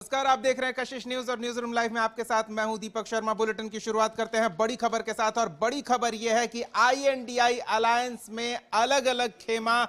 नमस्कार, आप देख रहे हैं कशिश न्यूज और न्यूज रूम लाइव में आपके साथ मैं हूं दीपक शर्मा। बुलेटिन की शुरुआत करते हैं बड़ी खबर के साथ और बड़ी खबर यह है कि INDI अलायंस में अलग अलग खेमा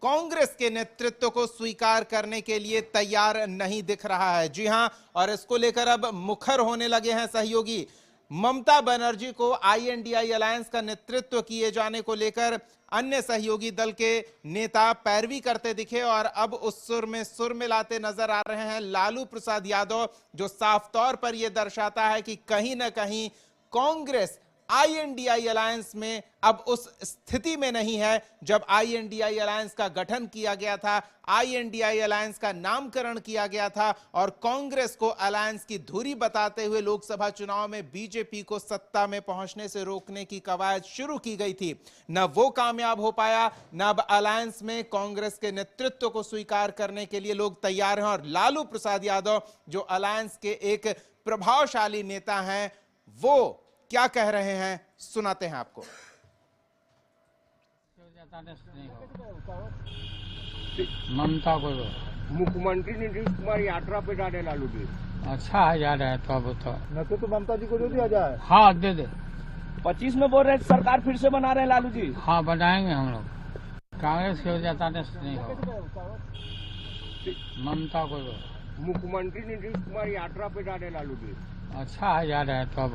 कांग्रेस के नेतृत्व को स्वीकार करने के लिए तैयार नहीं दिख रहा है। जी हां, और इसको लेकर अब मुखर होने लगे हैं सहयोगी। ममता बनर्जी को INDI अलायंस का नेतृत्व किए जाने को लेकर अन्य सहयोगी दल के नेता पैरवी करते दिखे और अब उस सुर में लाते नजर आ रहे हैं लालू प्रसाद यादव, जो साफ तौर पर यह दर्शाता है कि कहीं ना कहीं कांग्रेस INDI अलायंस में अब उस स्थिति में नहीं है जब INDI अलायंस का गठन किया गया था, INDI अलायंस का नामकरण किया गया था और कांग्रेस को अलायंस की धुरी बताते हुए लोकसभा चुनाव में बीजेपी को सत्ता में पहुंचने से रोकने की कवायद शुरू की गई थी। न वो कामयाब हो पाया, न अब अलायंस में कांग्रेस के नेतृत्व को स्वीकार करने के लिए लोग तैयार हैं। और लालू प्रसाद यादव, जो अलायंस के एक प्रभावशाली नेता हैं, वो क्या कह रहे हैं सुनाते हैं आपको। ममता को मुख्यमंत्री नीतीश कुमार यात्रा पे जा रहे लालू जी। अच्छा है, जा रहा है तो अब तो ममता जी को जो दिया जाए। हाँ दे दे। 25 में बोल रहे सरकार फिर से बना रहे हैं लालू जी। हाँ बनाएंगे हम लोग। कांग्रेस की वजह से नहीं होगा। ममता को मुख्यमंत्री नीतीश कुमार यात्रा पे जा रहे हैं लालू जी। अच्छा है, जा रहा है तो अब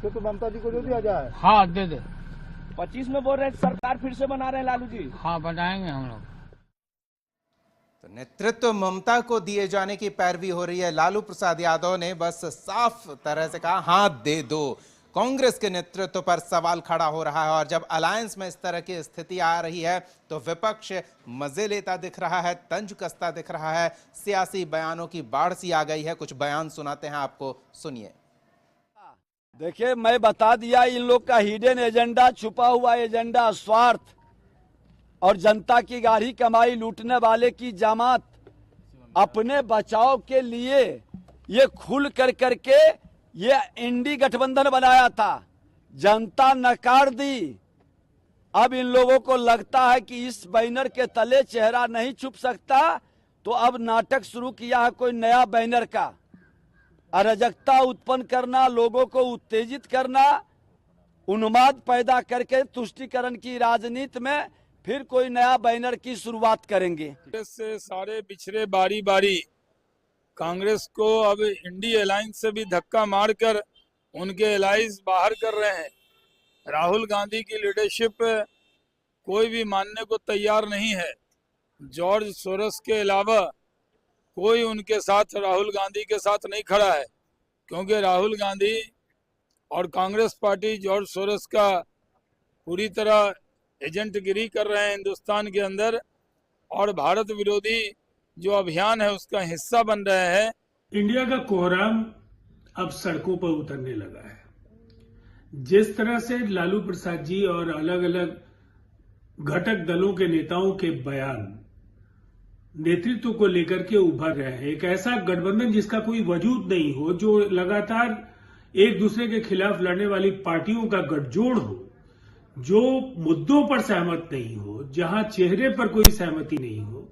तो ममता जी को जो दिया जाए। हाँ दे दे। 25 में बोल रहे सरकार फिर से बना रहे हैं लालू जी। हाँ बनाएंगे हम लोग। तो नेतृत्व ममता को दिए जाने की पैरवी हो रही है। लालू प्रसाद यादव ने बस साफ तरह से कहा हाथ दे दो। कांग्रेस के नेतृत्व पर सवाल खड़ा हो रहा है और जब अलायंस में इस तरह की स्थिति आ रही है तो विपक्ष मजे लेता दिख रहा है, तंज कसता दिख रहा है। सियासी बयानों की बाढ़ सी आ गई है। कुछ बयान सुनाते हैं आपको, सुनिए। देखिए, मैं बता दिया, इन लोग का हिडन एजेंडा, छुपा हुआ एजेंडा, स्वार्थ और जनता की गाढ़ी कमाई लूटने वाले की जमात अपने बचाव के लिए ये खुल कर करके ये इंडी गठबंधन बनाया था। जनता नकार दी। अब इन लोगों को लगता है कि इस बैनर के तले चेहरा नहीं छुप सकता, तो अब नाटक शुरू किया है कोई नया बैनर का। अराजकता उत्पन्न करना, लोगों को उत्तेजित करना, उन्माद पैदा करके तुष्टीकरण की राजनीति में फिर कोई नया बैनर की शुरुआत करेंगे। कांग्रेस से सारे पिछड़े बारी बारी कांग्रेस को अब इंडी अलायंस से भी धक्का मारकर उनके अलायंस बाहर कर रहे हैं। राहुल गांधी की लीडरशिप कोई भी मानने को तैयार नहीं है। जॉर्ज सोरोस के अलावा कोई उनके साथ, राहुल गांधी के साथ नहीं खड़ा है, क्योंकि राहुल गांधी और कांग्रेस पार्टी जॉर्ज सोरोस का पूरी तरह एजेंटगिरी कर रहे हैं हिंदुस्तान के अंदर और भारत विरोधी जो अभियान है उसका हिस्सा बन रहे हैं। इंडिया का कोहराम अब सड़कों पर उतरने लगा है। जिस तरह से लालू प्रसाद जी और अलग अलग घटक दलों के नेताओं के बयान नेतृत्व को लेकर के उभर रहे हैं, एक ऐसा गठबंधन जिसका कोई वजूद नहीं हो, जो लगातार एक दूसरे के खिलाफ लड़ने वाली पार्टियों का गठजोड़ हो, जो मुद्दों पर सहमत नहीं हो, जहां चेहरे पर कोई सहमति नहीं हो,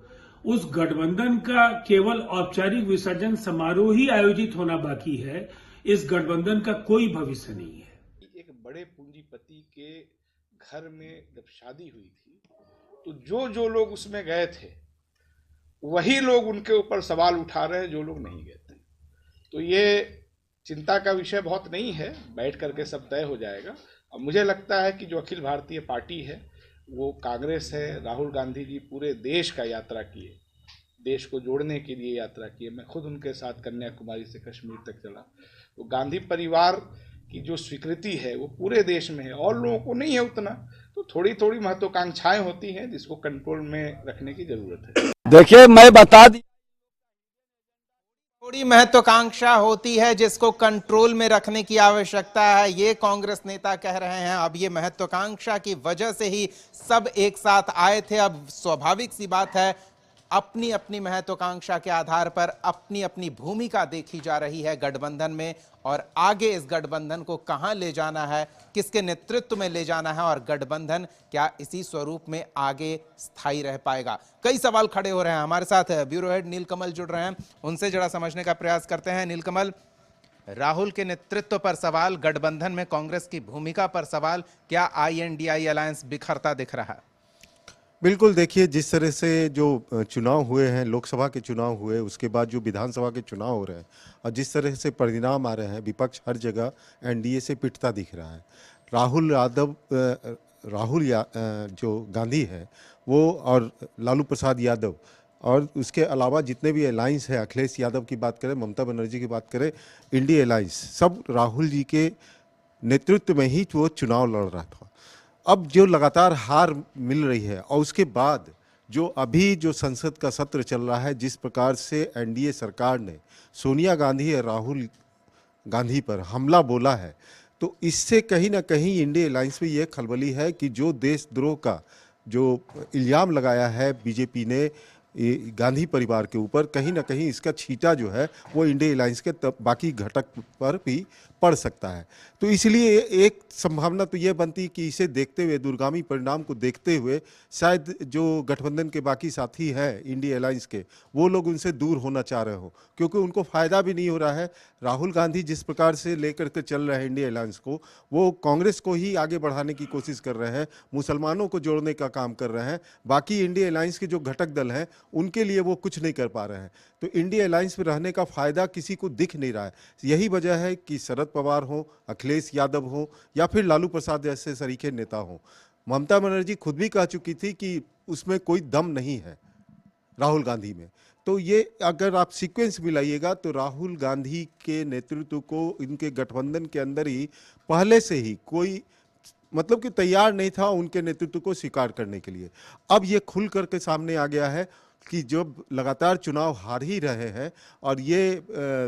उस गठबंधन का केवल औपचारिक विसर्जन समारोह ही आयोजित होना बाकी है। इस गठबंधन का कोई भविष्य नहीं है। एक बड़े पूंजीपति के घर में जब शादी हुई थी तो जो जो लोग उसमें गए थे वही लोग उनके ऊपर सवाल उठा रहे हैं जो लोग नहीं गए थे। तो ये चिंता का विषय बहुत नहीं है, बैठ करके सब तय हो जाएगा। अब मुझे लगता है कि जो अखिल भारतीय पार्टी है वो कांग्रेस है। राहुल गांधी जी पूरे देश का यात्रा किए, देश को जोड़ने के लिए यात्रा किए। मैं खुद उनके साथ कन्याकुमारी से कश्मीर तक चला। तो गांधी परिवार की जो स्वीकृति है वो पूरे देश में है और लोगों को नहीं है उतना, तो थोड़ी थोड़ी महत्वाकांक्षाएं होती हैं जिसको कंट्रोल में रखने की जरूरत है। देखिए, मैं बता दी, थोड़ी महत्वाकांक्षा होती है जिसको कंट्रोल में रखने की आवश्यकता है, ये कांग्रेस नेता कह रहे हैं। अब ये महत्वाकांक्षा की वजह से ही सब एक साथ आए थे। अब स्वाभाविक सी बात है अपनी अपनी महत्वाकांक्षा के आधार पर अपनी अपनी भूमिका देखी जा रही है गठबंधन में, और आगे इस गठबंधन को कहां ले जाना है, किसके नेतृत्व में ले जाना है, और गठबंधन क्या इसी स्वरूप में आगे स्थायी रह पाएगा। कई सवाल खड़े हो रहे हैं। हमारे साथ ब्यूरो हेड नीलकमल जुड़ रहे हैं, उनसे जरा समझने का प्रयास करते हैं। नीलकमल, राहुल के नेतृत्व पर सवाल, गठबंधन में कांग्रेस की भूमिका पर सवाल, क्या INDI अलायंस बिखरता दिख रहा है? बिल्कुल, देखिए जिस तरह से जो चुनाव हुए हैं, लोकसभा के चुनाव हुए, उसके बाद जो विधानसभा के चुनाव हो रहे हैं और जिस तरह से परिणाम आ रहे हैं, विपक्ष हर जगह NDA से पिटता दिख रहा है। जो गांधी है वो, और लालू प्रसाद यादव, और उसके अलावा जितने भी अलायंस है, अखिलेश यादव की बात करें, ममता बनर्जी की बात करें, इंडिया अलायंस, सब राहुल जी के नेतृत्व में ही वो चुनाव लड़ रहा था। अब जो लगातार हार मिल रही है और उसके बाद जो अभी जो संसद का सत्र चल रहा है, जिस प्रकार से NDA सरकार ने सोनिया गांधी और राहुल गांधी पर हमला बोला है, तो इससे कहीं ना कहीं इंडिया अलायंस में ये खलबली है कि जो देशद्रोह का जो इल्ज़ाम लगाया है बीजेपी ने गांधी परिवार के ऊपर, कहीं ना कहीं इसका छींटा जो है वो इंडिया अलायंस के बाकी घटक पर भी पड़ सकता है। तो इसलिए एक संभावना तो ये बनती कि इसे देखते हुए, दूरगामी परिणाम को देखते हुए, शायद जो गठबंधन के बाकी साथी हैं इंडिया अलायंस के, वो लोग उनसे दूर होना चाह रहे हो, क्योंकि उनको फ़ायदा भी नहीं हो रहा है। राहुल गांधी जिस प्रकार से लेकर के चल रहे हैं इंडिया अलायंस को, वो कांग्रेस को ही आगे बढ़ाने की कोशिश कर रहे हैं, मुसलमानों को जोड़ने का काम कर रहे हैं। बाकी इंडिया अलायंस के जो घटक दल हैं उनके लिए वो कुछ नहीं कर पा रहे हैं। तो इंडिया अलायंस में रहने का फ़ायदा किसी को दिख नहीं रहा है। यही वजह है कि शरद पवार हो, अखिलेश यादव हो, या फिर लालू प्रसाद जैसे सरीखे नेता हो। ममता बनर्जी खुद भी कह चुकी थी कि उसमें कोई दम नहीं है राहुल गांधी में। तो ये अगर आप सीक्वेंस मिलाइएगा तो राहुल गांधी के नेतृत्व को इनके गठबंधन के अंदर ही पहले से ही कोई मतलब कि तैयार नहीं था उनके नेतृत्व को स्वीकार करने के लिए। अब ये खुल करके सामने आ गया है कि जब लगातार चुनाव हार ही रहे हैं और ये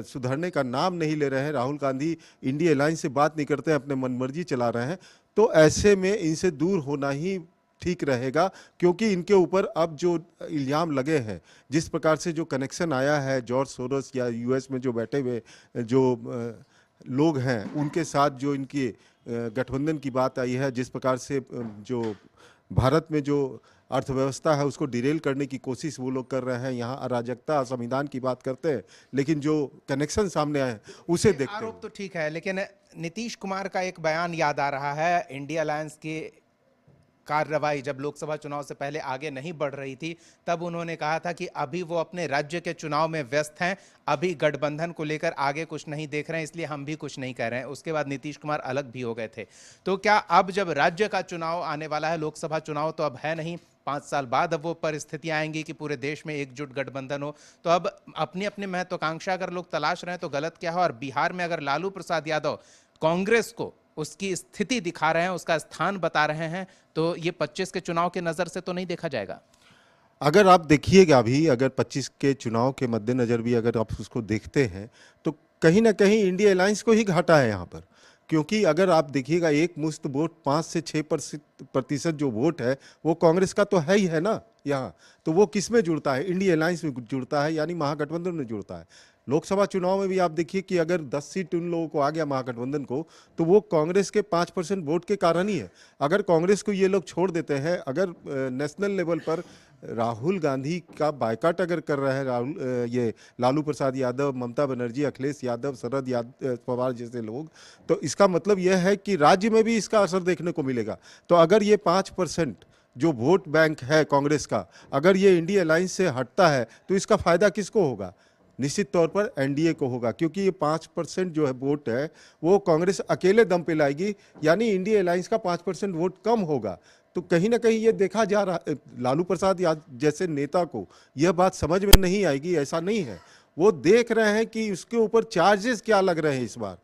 सुधरने का नाम नहीं ले रहे हैं, राहुल गांधी इंडिया अलायंस से बात नहीं करते हैं, अपने मनमर्जी चला रहे हैं, तो ऐसे में इनसे दूर होना ही ठीक रहेगा। क्योंकि इनके ऊपर अब जो इल्ज़ाम लगे हैं, जिस प्रकार से जो कनेक्शन आया है जॉर्ज सोरोस या US में जो बैठे हुए जो लोग हैं उनके साथ, जो इनकी गठबंधन की बात आई है, जिस प्रकार से जो भारत में जो अर्थव्यवस्था है उसको डिरेल करने की कोशिश वो लोग कर रहे हैं, यहाँ अराजकता, संविधान की बात करते हैं, लेकिन जो कनेक्शन सामने आए हैं उसे देखते हैं। आरोप तो ठीक है, लेकिन नीतीश कुमार का एक बयान याद आ रहा है। इंडिया अलायंस की कार्रवाई जब लोकसभा चुनाव से पहले आगे नहीं बढ़ रही थी, तब उन्होंने कहा था कि अभी वो अपने राज्य के चुनाव में व्यस्त हैं, अभी गठबंधन को लेकर आगे कुछ नहीं देख रहे हैं, इसलिए हम भी कुछ नहीं कह रहे हैं। उसके बाद नीतीश कुमार अलग भी हो गए थे। तो क्या अब जब राज्य का चुनाव आने वाला है, लोकसभा चुनाव तो अब है नहीं, 5 साल बाद अब वो परिस्थितियां आएंगी कि पूरे देश में एकजुट गठबंधन हो, तो अब अपनी अपनी महत्वाकांक्षा अगर लोग तलाश रहे हैं तो गलत क्या है? और बिहार में अगर लालू प्रसाद यादव कांग्रेस को उसकी स्थिति दिखा रहे हैं, उसका स्थान बता रहे हैं, तो ये 25 के चुनाव के नजर से तो नहीं देखा जाएगा? अगर आप देखिएगा अभी, अगर 25 के चुनाव के मद्देनजर भी अगर आप उसको देखते हैं तो कहीं ना कहीं इंडिया अलायंस को ही घाटा है यहाँ पर। क्योंकि अगर आप देखिएगा एक मुश्त वोट 5 से 6% जो वोट है वो कांग्रेस का तो है ही है ना यहाँ, तो वो किस में जुड़ता है? इंडिया अलायंस में जुड़ता है, यानी महागठबंधन में जुड़ता है। लोकसभा चुनाव में भी आप देखिए कि अगर 10 सीट उन लोगों को आ गया महागठबंधन को, तो वो कांग्रेस के 5% वोट के कारण ही है। अगर कांग्रेस को ये लोग छोड़ देते हैं, अगर नेशनल लेवल पर राहुल गांधी का बायकॉट अगर कर रहे हैं ये लालू प्रसाद यादव, ममता बनर्जी, अखिलेश यादव, शरद पवार जैसे लोग, तो इसका मतलब यह है कि राज्य में भी इसका असर देखने को मिलेगा। तो अगर ये 5% जो वोट बैंक है कांग्रेस का, अगर ये इंडिया अलायंस से हटता है तो इसका फायदा किसको होगा? निश्चित तौर पर एनडीए को होगा, क्योंकि ये 5% जो है वोट है वो कांग्रेस अकेले दम पे लाएगी, यानी इंडिया अलायंस का 5% वोट कम होगा। तो कहीं ना कहीं ये देखा जा रहा, लालू प्रसाद जैसे नेता को यह बात समझ में नहीं आएगी ऐसा नहीं है। वो देख रहे हैं कि उसके ऊपर चार्जेस क्या लग रहे हैं इस बार।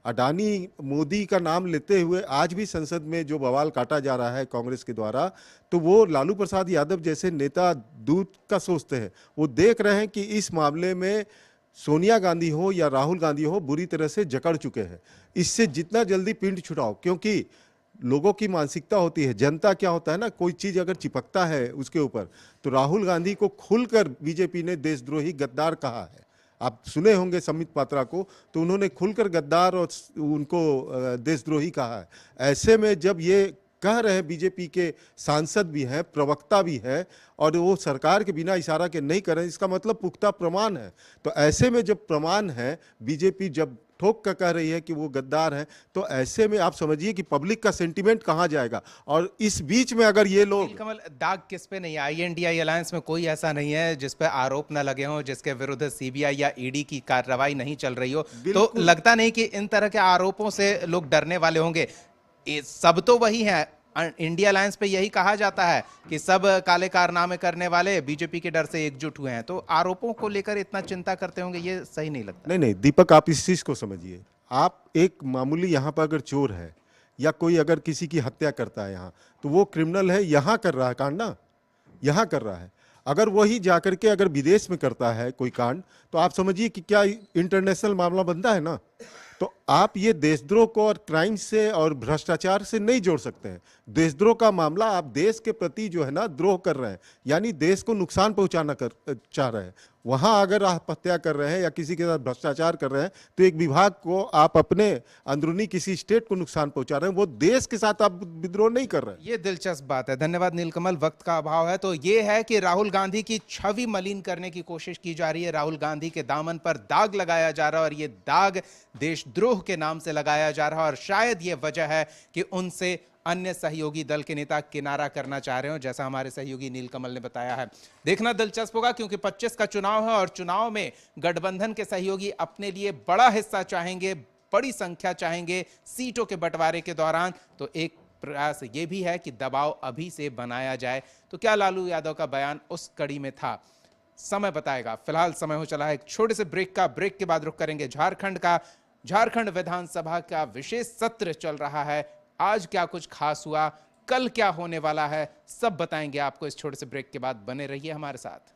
अडानी मोदी का नाम लेते हुए आज भी संसद में जो बवाल काटा जा रहा है कांग्रेस के द्वारा, तो वो लालू प्रसाद यादव जैसे नेता दूर का सोचते हैं। वो देख रहे हैं कि इस मामले में सोनिया गांधी हो या राहुल गांधी हो बुरी तरह से जकड़ चुके हैं। इससे जितना जल्दी पिंड छुड़ाओ, क्योंकि लोगों की मानसिकता होती है, जनता क्या होता है ना, कोई चीज अगर चिपकता है उसके ऊपर, तो राहुल गांधी को खुलकर बीजेपी ने देशद्रोही गद्दार कहा है। आप सुने होंगे संबित पात्रा को, तो उन्होंने खुलकर गद्दार और उनको देशद्रोही कहा है। ऐसे में जब ये कह रहे हैं, बीजेपी के सांसद भी हैं, प्रवक्ता भी है, और वो सरकार के बिना इशारा के नहीं कर रहे हैं, इसका मतलब पुख्ता प्रमाण है। तो ऐसे में जब प्रमाण है, बीजेपी जब ठोक कर कह रही है कि वो गद्दार हैं, तो ऐसे में आप समझिए कि पब्लिक का सेंटीमेंट कहाँ जाएगा। और इस बीच में अगर ये लोग कमल, दाग किस पे नहीं है? आईएनडीआई अलायंस में कोई ऐसा नहीं है जिस पे आरोप न लगे हों, जिसके विरुद्ध सीबीआई या ईडी की कार्रवाई नहीं चल रही हो, तो लगता नहीं कि इन तरह के आरोपों से लोग डरने वाले होंगे। सब तो वही है, इंडिया अलायंस पे यही कहा जाता है कि सब काले कारनामे करने वाले बीजेपी के डर से एकजुट हुए हैं, तो आरोपों को लेकर इतना चिंता करते होंगे, ये सही नहीं लगता। नहीं दीपक, आप इस चीज को समझिए। आप एक मामूली यहाँ पर अगर चोर है या कोई अगर किसी की हत्या करता है यहाँ, तो वो क्रिमिनल है, यहाँ कर रहा है कांड ना, यहाँ कर रहा है। अगर वही जाकर के अगर विदेश में करता है कोई कांड, तो आप समझिए कि क्या इंटरनेशनल मामला बनता है ना। तो आप ये देशद्रोह को और क्राइम से और भ्रष्टाचार से नहीं जोड़ सकते हैं। देशद्रोह का मामला आप देश के प्रति जो है ना द्रोह कर रहे हैं, यानी देश को नुकसान पहुंचाना चाह रहे हैं। वहां अगर आप हत्या कर रहे हैं या किसी के साथ भ्रष्टाचार कर रहे हैं, तो एक विभाग को आप अपने अंदरूनी किसी स्टेट को नुकसान पहुंचा रहे हैं, वो देश के साथ आप विद्रोह नहीं कर रहे हैं। ये दिलचस्प बात है। धन्यवाद नीलकमल, वक्त का अभाव है। तो ये है कि राहुल गांधी की छवि मलिन करने की कोशिश की जा रही है, राहुल गांधी के दामन पर दाग लगाया जा रहा है, और ये दाग देशद्रोह के नाम से लगाया जा रहा है। और शायद ये वजह है कि उनसे अन्य सहयोगी दल के नेता किनारा करना चाह रहे हो, जैसा हमारे सहयोगी नीलकमल ने बताया है। देखना दिलचस्प होगा, क्योंकि 25 का चुनाव है और चुनाव में गठबंधन के सहयोगी अपने लिए बड़ा हिस्सा चाहेंगे, बड़ी संख्या चाहेंगे सीटों के बंटवारे के दौरान। तो एक प्रयास ये भी है कि दबाव अभी से बनाया जाए। तो क्या लालू यादव का बयान उस कड़ी में था? समय बताएगा। फिलहाल समय हो चला है एक छोटे से ब्रेक का। ब्रेक के बाद रुख करेंगे झारखंड का। झारखंड विधानसभा का विशेष सत्र चल रहा है। आज क्या कुछ खास हुआ, कल क्या होने वाला है, सब बताएंगे आपको इस छोटे से ब्रेक के बाद। बने रहिए हमारे साथ।